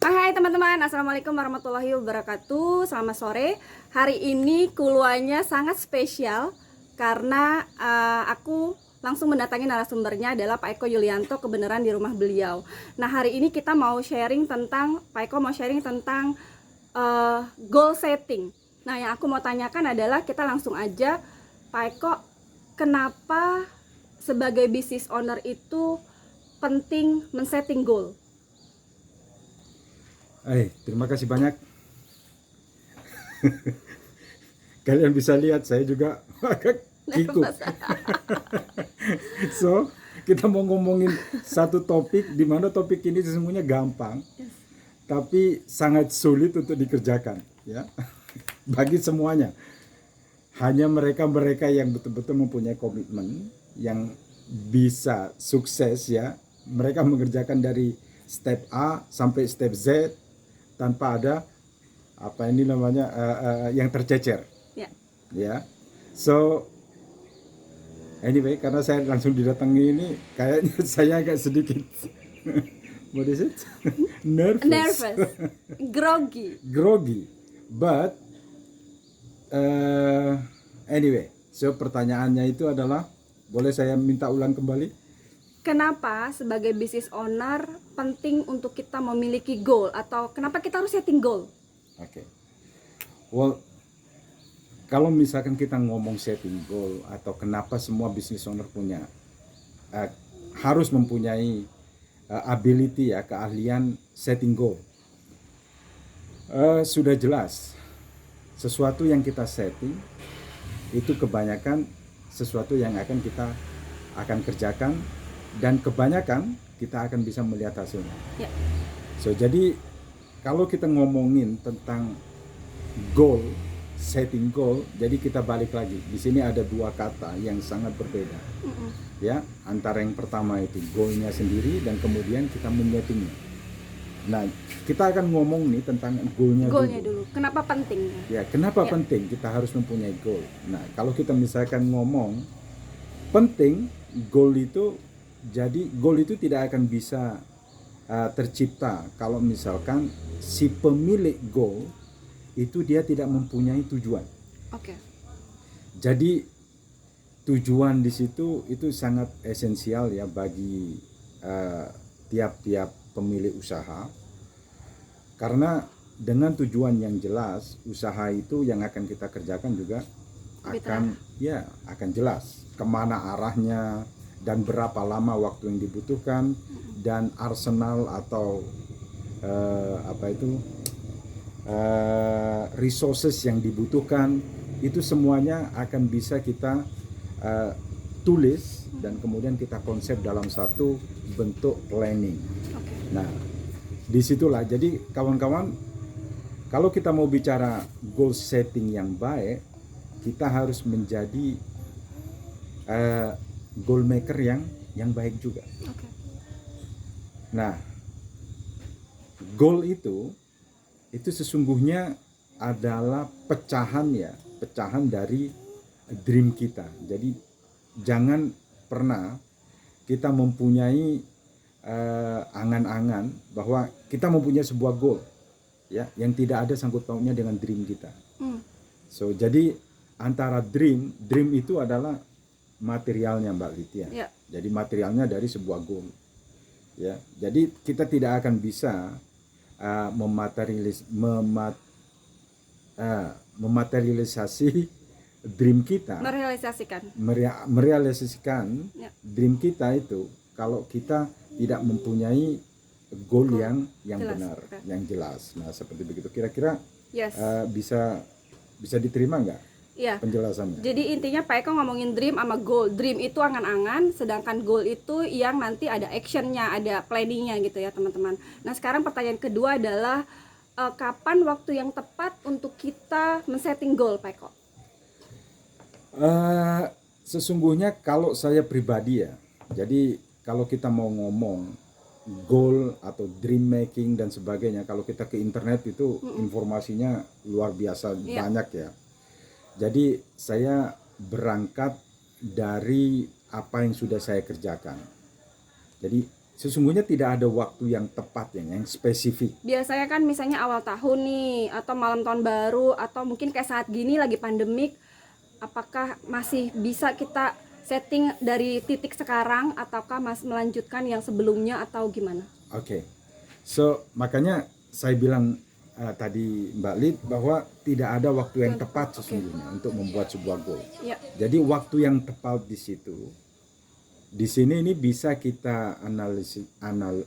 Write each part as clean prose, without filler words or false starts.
Hai teman-teman, Assalamualaikum warahmatullahi wabarakatuh. Selamat sore. Hari ini keluarnya sangat spesial karena aku langsung mendatangi narasumbernya adalah Pak Eko Yulianto, kebenaran di rumah beliau. Nah, hari ini kita mau sharing tentang, Pak Eko mau sharing tentang goal setting. Nah, yang aku mau tanyakan adalah, kita langsung aja, Pak Eko, kenapa sebagai business owner itu penting men-setting goal? Terima kasih banyak. Kalian bisa lihat saya juga agak kikuk. So, kita mau ngomongin satu topik di mana topik ini sesungguhnya gampang, tapi sangat sulit untuk dikerjakan, ya. Bagi semuanya. Hanya mereka-mereka yang betul-betul mempunyai komitmen, yang bisa sukses, ya. Mereka mengerjakan dari step A sampai step Z tanpa ada yang tercecer, ya. So anyway, karena saya langsung didatangi ini, kayaknya saya agak sedikit what is it? nervous, groggy, but anyway, so pertanyaannya itu adalah, boleh saya minta ulang kembali? Kenapa sebagai business owner penting untuk kita memiliki goal, atau kenapa kita harus setting goal? Oke. Well, kalau misalkan kita ngomong setting goal atau kenapa semua business owner harus mempunyai ability, ya, keahlian setting goal. Sudah jelas, sesuatu yang kita setting itu kebanyakan sesuatu yang kita akan kerjakan, dan kebanyakan kita akan bisa melihat hasilnya. Ya. So, jadi kalau kita ngomongin tentang goal, setting goal, jadi kita balik lagi. Di sini ada dua kata yang sangat berbeda. Ya, antara yang pertama itu goalnya sendiri, dan kemudian kita menyetingnya. Nah, kita akan ngomong nih tentang goalnya dulu. Kenapa penting? Ya, kenapa penting kita harus mempunyai goal? Nah, kalau kita misalkan ngomong penting goal itu, jadi goal itu tidak akan bisa tercipta kalau misalkan si pemilik goal itu dia tidak mempunyai tujuan. Oke. Jadi tujuan di situ itu sangat esensial, ya, bagi tiap-tiap pemilik usaha. Karena dengan tujuan yang jelas, usaha itu yang akan kita kerjakan juga akan jelas kemana arahnya, dan berapa lama waktu yang dibutuhkan, dan arsenal atau resources yang dibutuhkan, itu semuanya akan bisa kita tulis, dan kemudian kita konsep dalam satu bentuk planning. Nah, disitulah, jadi kawan-kawan, kalau kita mau bicara goal setting yang baik, kita harus menjadi goal maker yang baik juga. Nah, goal itu sesungguhnya adalah pecahan dari dream kita. Jadi jangan pernah kita mempunyai angan-angan bahwa kita mempunyai sebuah goal, ya, yang tidak ada sangkut pautnya dengan dream kita. So, jadi antara dream itu adalah materialnya, Mbak Litya. Ya. Jadi materialnya dari sebuah goal, ya. Jadi kita tidak akan bisa mematerialisasi dream kita, merealisasikan dream kita itu kalau kita tidak mempunyai goal yang jelas, benar, yang jelas. Nah, seperti begitu kira-kira. Bisa diterima nggak? Iya. Penjelasannya. Jadi intinya Pak Eko ngomongin dream sama goal. Dream itu angan-angan, sedangkan goal itu yang nanti ada actionnya, ada planningnya gitu ya teman-teman. Nah, sekarang pertanyaan kedua adalah kapan waktu yang tepat untuk kita men-setting goal, Pak Eko? Sesungguhnya kalau saya pribadi, ya, jadi kalau kita mau ngomong goal atau dream making dan sebagainya, kalau kita ke internet itu informasinya luar biasa banyak, ya. Jadi saya berangkat dari apa yang sudah saya kerjakan. Jadi sesungguhnya tidak ada waktu yang tepat yang spesifik. Biasanya kan misalnya awal tahun nih, atau malam tahun baru, atau mungkin kayak saat gini lagi pandemik, apakah masih bisa kita setting dari titik sekarang, ataukah masih melanjutkan yang sebelumnya, atau gimana? Oke. So, makanya saya bilang tadi Mbak Lid bahwa tidak ada waktu yang tepat sesungguhnya untuk membuat sebuah goal. Ya. Jadi waktu yang tepat di situ, di sini ini bisa kita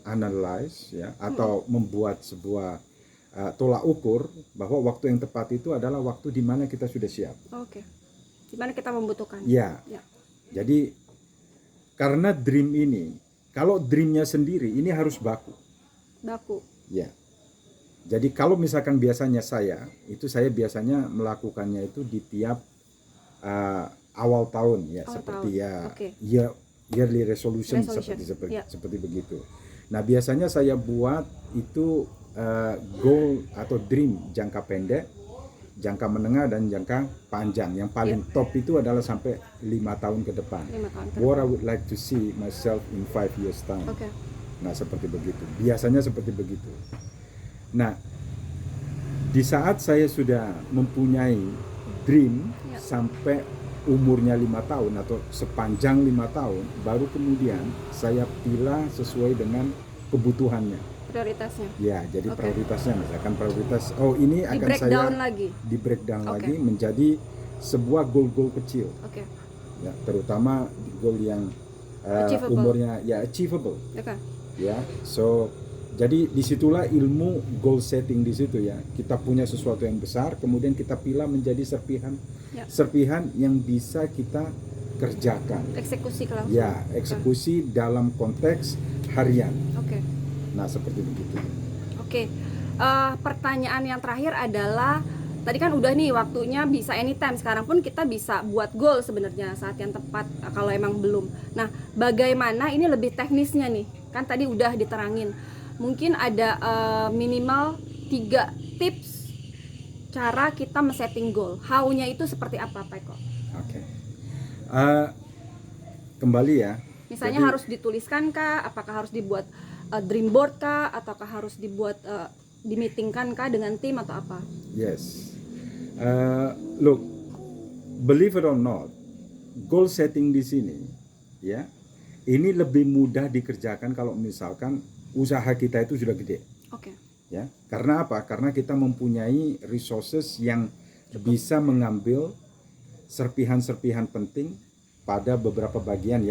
analyze ya, atau membuat sebuah tolak ukur bahwa waktu yang tepat itu adalah waktu di mana kita sudah siap. Oke. Di mana kita membutuhkan? Ya. Ya. Jadi karena dream ini, kalau dreamnya sendiri ini harus baku. Baku. Ya. Jadi kalau misalkan biasanya saya biasanya melakukannya itu di tiap awal tahun ya, seperti yearly resolution. Seperti begitu. Nah, biasanya saya buat itu goal atau dream jangka pendek, jangka menengah, dan jangka panjang. Yang paling top itu adalah sampai 5 tahun ke depan. What I would like to see myself in 5 years time. Okay. Nah, seperti begitu. Biasanya seperti begitu. Nah, di saat saya sudah mempunyai dream sampai umurnya 5 tahun atau sepanjang 5 tahun, baru kemudian saya pilih sesuai dengan kebutuhannya. Prioritasnya. Ya, jadi prioritasnya misalkan prioritas ini akan saya di breakdown lagi menjadi sebuah goal-goal kecil. Ya, terutama goal yang umurnya achievable. Ya, so jadi disitulah ilmu goal setting di situ ya. Kita punya sesuatu yang besar, kemudian kita pilih menjadi serpihan yang bisa kita kerjakan. Eksekusi langsung. Ya, eksekusi dalam konteks harian. Nah, seperti begitu. Pertanyaan yang terakhir adalah, tadi kan udah nih waktunya bisa anytime. Sekarang pun kita bisa buat goal sebenarnya saat yang tepat kalau emang belum. Nah, bagaimana ini lebih teknisnya nih? Kan tadi udah diterangin. Mungkin ada minimal 3 tips cara kita men-setting goal. How-nya itu seperti apa, Pak Eko? Kembali ya. Misalnya harus dituliskan kah? Apakah harus dibuat dream board kah? Ataukah harus dibuat dimeetingkan kah dengan tim atau apa? Yes. Look, believe it or not, goal setting di sini ya, ini lebih mudah dikerjakan kalau misalkan usaha kita itu sudah gede. Ya, karena apa? Karena kita mempunyai resources yang bisa mengambil serpihan-serpihan penting pada beberapa bagian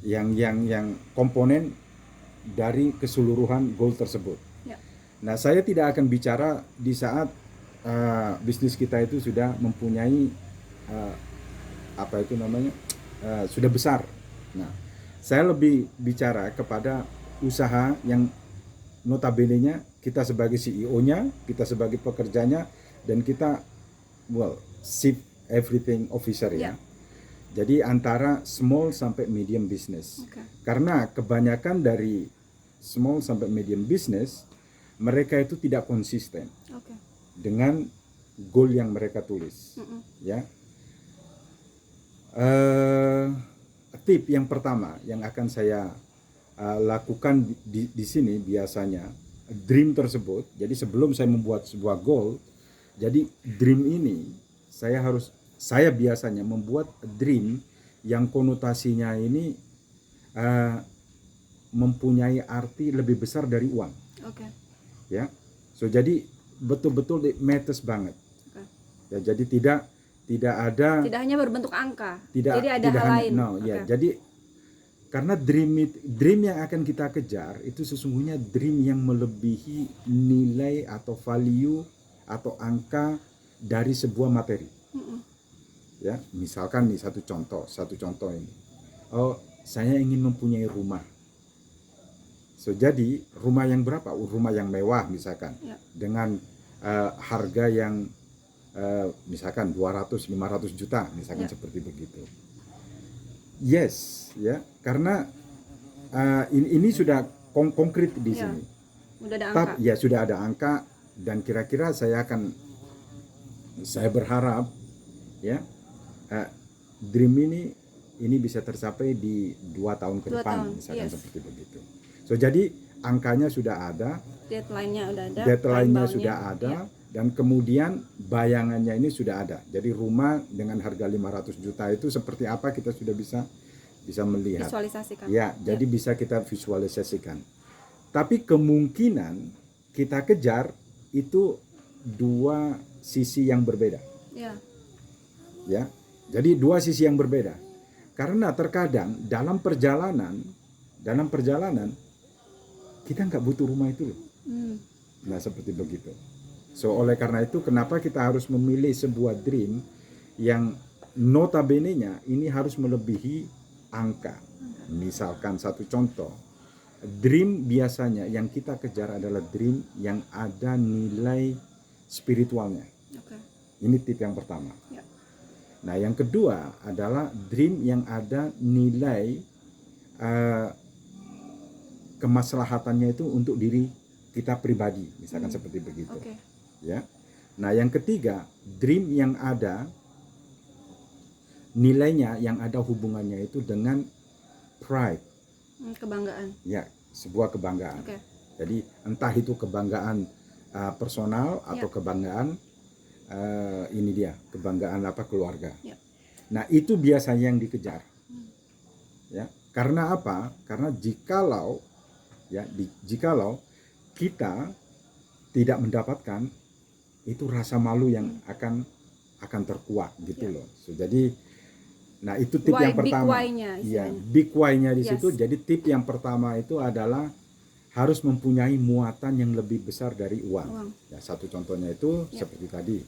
yang komponen dari keseluruhan goal tersebut. Nah, saya tidak akan bicara di saat bisnis kita itu sudah mempunyai sudah besar. Nah, saya lebih bicara kepada usaha yang notabene-nya kita sebagai CEO-nya, kita sebagai pekerjanya, dan kita chief everything officer ya. Jadi antara small sampai medium business. Karena kebanyakan dari small sampai medium business, mereka itu tidak konsisten dengan goal yang mereka tulis. Ya. Tip yang pertama yang akan saya lakukan di sini biasanya dream tersebut. Jadi sebelum saya membuat sebuah goal, jadi dream ini saya biasanya membuat dream yang konotasinya ini mempunyai arti lebih besar dari uang. Ya, so jadi betul-betul it matters banget. Ya, jadi tidak hanya berbentuk angka. Jadi ada hal lain. Jadi karena dream yang akan kita kejar itu sesungguhnya dream yang melebihi nilai atau value atau angka dari sebuah materi. Ya, misalkan nih satu contoh ini. Saya ingin mempunyai rumah. So jadi rumah yang berapa? Rumah yang mewah misalkan. Dengan harga yang misalkan 200-500 juta misalkan seperti begitu. Yes, ya, karena ini sudah konkret di sini. Sudah ada angka. Ya, sudah ada angka, dan kira-kira saya berharap ya dream ini bisa tercapai di 2 tahun ke 2 depan, tahun, misalkan yes. seperti begitu. So jadi angkanya sudah ada, Deadline-nya udah ada, deadline-nya time-bound-nya, sudah ada, ya. dan kemudian bayangannya ini sudah ada. Jadi rumah dengan harga 500 juta itu seperti apa kita sudah bisa melihat. Visualisasikan. Ya, jadi bisa kita visualisasikan. Tapi kemungkinan kita kejar itu dua sisi yang berbeda. Ya. Ya, jadi dua sisi yang berbeda. Karena terkadang dalam perjalanan kita nggak butuh rumah itu loh. Nah, seperti begitu. So, oleh karena itu kenapa kita harus memilih sebuah dream yang notabene-nya ini harus melebihi angka. Misalkan satu contoh, dream biasanya yang kita kejar adalah dream yang ada nilai spiritualnya. Oke. Ini tip yang pertama. Ya. Nah, yang kedua adalah dream yang ada nilai kemaslahatannya itu untuk diri kita pribadi, misalkan seperti begitu. Oke. Ya. Nah, yang ketiga, dream yang ada nilainya, yang ada hubungannya itu dengan pride. Kebanggaan. Ya, sebuah kebanggaan. Oke. Jadi entah itu kebanggaan personal atau Ya. kebanggaan ini dia, kebanggaan keluarga. Ya. Nah, itu biasanya yang dikejar. Ya, karena apa? Karena jikalau kita tidak mendapatkan, itu rasa malu yang akan terkuak gitu loh. So, jadi nah itu tip yang pertama. Iya, big why-nya di situ. Jadi tip yang pertama itu adalah harus mempunyai muatan yang lebih besar dari uang. Ya, satu contohnya itu seperti tadi,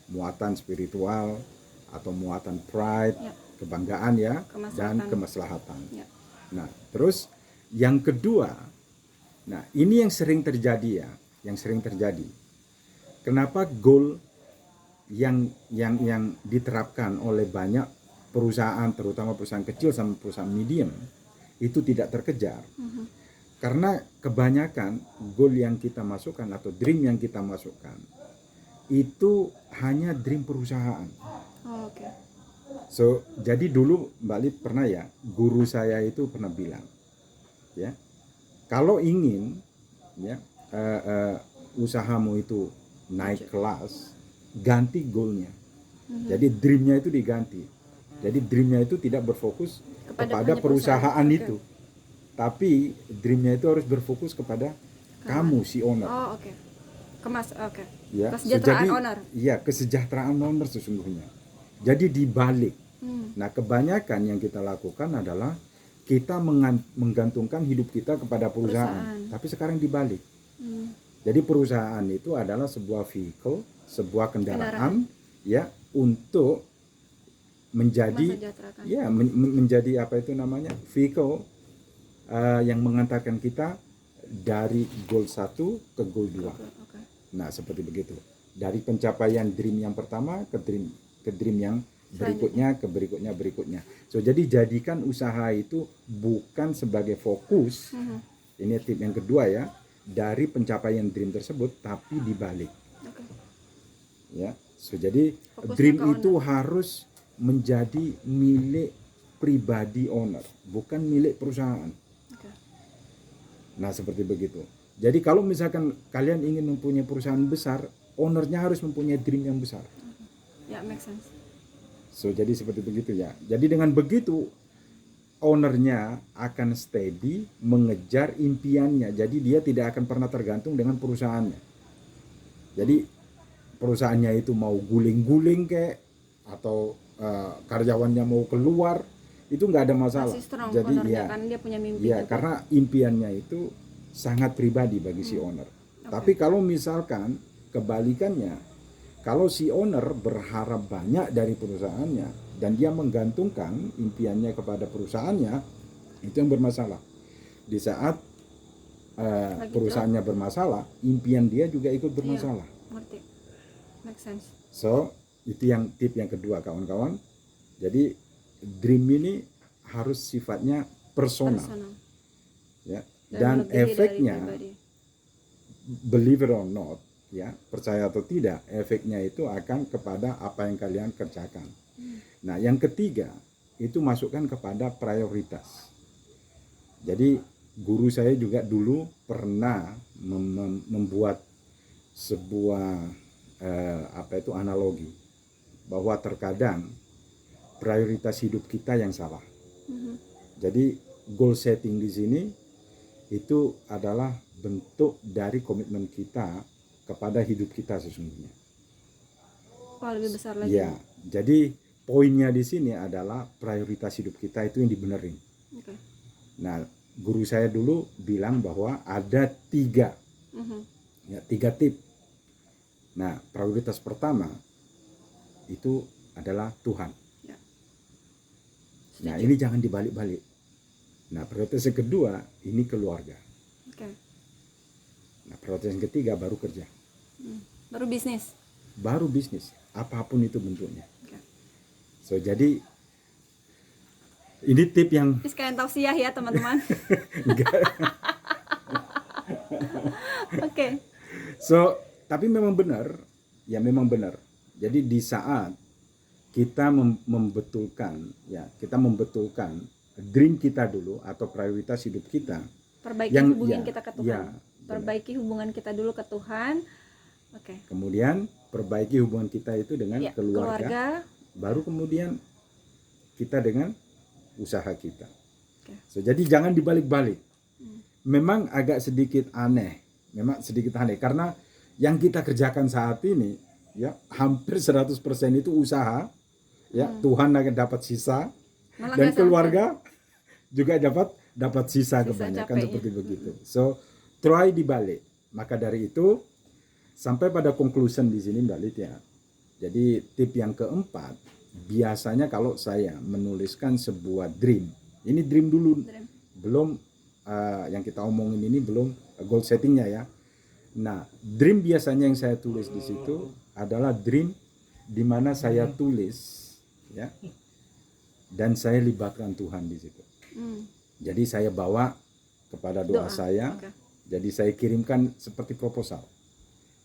muatan spiritual atau muatan pride, kebanggaan ya, dan kemaslahatan. Ya. Nah, terus yang kedua, nah ini yang sering terjadi ya, Kenapa goal yang diterapkan oleh banyak perusahaan, terutama perusahaan kecil sama perusahaan medium, itu tidak terkejar? Karena kebanyakan goal yang kita masukkan atau dream yang kita masukkan itu hanya dream perusahaan. Oh, oke. So, jadi dulu Mbak Lid pernah ya, guru saya itu pernah bilang, ya, kalau ingin ya usahamu itu naik kelas, ganti goalnya. Jadi dreamnya itu diganti. Jadi dreamnya itu tidak berfokus kepada perusahaan itu, tapi dreamnya itu harus berfokus kepada kamu si owner. Oh, oke. Oke. Ya, Kesejahteraan owner. Iya, kesejahteraan owner sesungguhnya. Jadi dibalik. Nah, kebanyakan yang kita lakukan adalah kita menggantungkan hidup kita kepada perusahaan. Tapi sekarang dibalik. Jadi perusahaan itu adalah sebuah vehicle, sebuah kendaraan ya, untuk menjadi ya menjadi vehicle yang mengantarkan kita dari goal 1 ke goal 2. Nah, seperti begitu. Dari pencapaian dream yang pertama ke dream yang berikutnya ke berikutnya. So, jadi jadikan usaha itu bukan sebagai fokus. Ini tip yang kedua ya, dari pencapaian dream tersebut, tapi dibalik. Ya. So, jadi fokus dream itu harus menjadi milik pribadi owner, bukan milik perusahaan. Nah, seperti begitu. Jadi kalau misalkan kalian ingin mempunyai perusahaan besar, ownernya harus mempunyai dream yang besar. Ya, make sense. So, jadi seperti begitu ya. Jadi dengan begitu ownernya akan steady mengejar impiannya. Jadi dia tidak akan pernah tergantung dengan perusahaannya. Jadi perusahaannya itu mau guling-guling kayak atau karyawannya mau keluar, itu nggak ada masalah. Jadi ya, kan dia punya mimpi. Ya, karena impiannya itu sangat pribadi bagi si owner. Tapi kalau misalkan kebalikannya, kalau si owner berharap banyak dari perusahaannya dan dia menggantungkan impiannya kepada perusahaannya, itu yang bermasalah. Di saat perusahaannya bermasalah, impian dia juga ikut bermasalah. Iya, ngerti. Make sense. So, itu yang tip yang kedua, kawan-kawan. Jadi dream ini harus sifatnya personal. Ya. Dan efeknya, believe it or not, ya, percaya atau tidak, efeknya itu akan kepada apa yang kalian kerjakan. Nah, yang ketiga, itu masukkan kepada prioritas. Jadi guru saya juga dulu pernah membuat sebuah analogi bahwa terkadang prioritas hidup kita yang salah. Jadi goal setting di sini itu adalah bentuk dari komitmen kita kepada hidup kita sesungguhnya. Wah, lebih besar lagi. Ya, jadi poinnya di sini adalah prioritas hidup kita itu yang dibenerin. Okay. Nah, guru saya dulu bilang bahwa ada tiga tip. Nah, prioritas pertama itu adalah Tuhan. Ya. Nah, ini jangan dibalik-balik. Nah, prioritas yang kedua ini keluarga. Okay. Nah, prioritas yang ketiga baru kerja. Baru bisnis. Baru bisnis, apapun itu bentuknya. Okay. So, jadi ini tip yang Ini sekalian tausiah ya teman-teman. Oke. So, tapi memang benar, ya memang benar. Jadi di saat kita membetulkan dream kita dulu atau prioritas hidup kita, Perbaiki yang hubungan kita ke Tuhan. ya, Perbaiki hubungan kita dulu ke Tuhan. Oke. kemudian perbaiki hubungan kita itu dengan Ya, keluarga, baru kemudian kita dengan usaha kita. Oke. So, jadi jangan dibalik-balik. Memang agak sedikit aneh, karena yang kita kerjakan saat ini ya hampir 100% itu usaha, ya Tuhan akan dapat sisa. Malah Dan nggak keluarga juga dapat sisa kebanyakan capeknya. seperti begitu. So try dibalik. Maka dari itu sampai pada conclusion di sini Mbak Lid ya. Jadi tip yang keempat, biasanya kalau saya menuliskan sebuah dream, ini dream dulu, belum yang kita omongin ini belum goal settingnya ya. Nah, dream biasanya yang saya tulis di situ adalah dream di mana saya tulis ya. Dan saya libatkan Tuhan di situ. Jadi saya bawa kepada doa saya. Okay. Jadi saya kirimkan seperti proposal.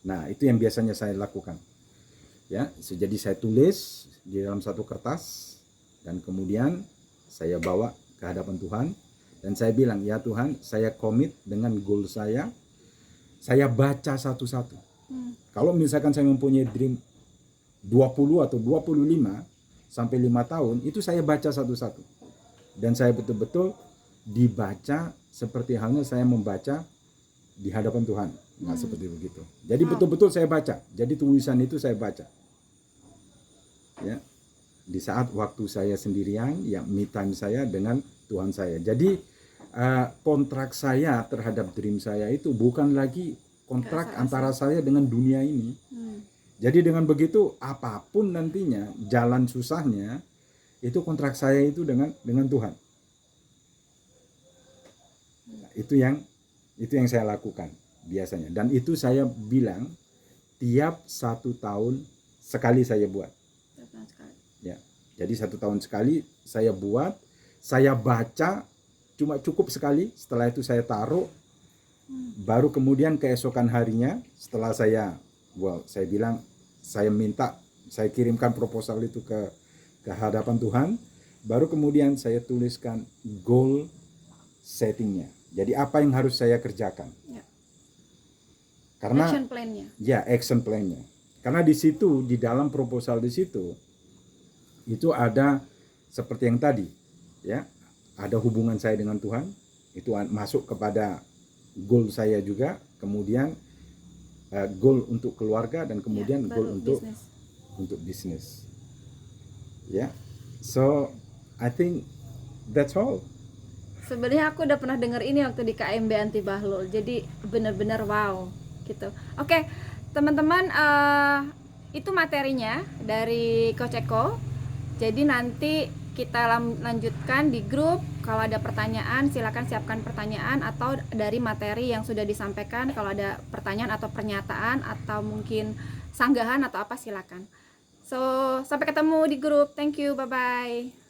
Nah, itu yang biasanya saya lakukan. Ya, jadi saya tulis di dalam satu kertas dan kemudian saya bawa ke hadapan Tuhan dan saya bilang, "Ya Tuhan, saya komit dengan goal saya. Saya baca satu-satu." Kalau misalkan saya mempunyai dream 20 atau 25 sampai 5 tahun, itu saya baca satu-satu. Dan saya betul-betul dibaca seperti halnya saya membaca di hadapan Tuhan. Nah, seperti begitu. Jadi betul-betul saya baca. Jadi tulisan itu saya baca. Ya. Di saat waktu saya sendirian, ya me time saya dengan Tuhan saya. Jadi kontrak saya terhadap dream saya itu bukan lagi kontrak antara saya dengan dunia ini. Jadi dengan begitu apapun nantinya jalan susahnya itu kontrak saya itu dengan Tuhan. Nah, itu yang saya lakukan biasanya. Dan itu saya bilang tiap 1 tahun sekali saya buat. Ya, jadi 1 tahun sekali saya buat, saya baca cuma cukup sekali. Setelah itu saya taruh, baru kemudian keesokan harinya setelah saya bilang saya kirimkan proposal itu ke hadapan Tuhan, baru kemudian saya tuliskan goal settingnya. Jadi apa yang harus saya kerjakan? Ya. Karena action plan-nya. Ya, action plan-nya. Karena di situ, di dalam proposal di situ itu ada seperti yang tadi, ya. Ada hubungan saya dengan Tuhan, itu masuk kepada goal saya juga, kemudian goal untuk keluarga dan kemudian goal untuk bisnis. Ya. So, I think that's all. Sebenarnya aku udah pernah dengar ini waktu di KMB Anti Bahlul. Jadi benar-benar wow gitu. Oke, teman-teman, itu materinya dari Coach Eko. Jadi nanti kita lanjutkan di grup. Kalau ada pertanyaan silakan siapkan pertanyaan, atau dari materi yang sudah disampaikan kalau ada pertanyaan atau pernyataan atau mungkin sanggahan atau apa silakan. So, sampai ketemu di grup. Thank you, bye bye.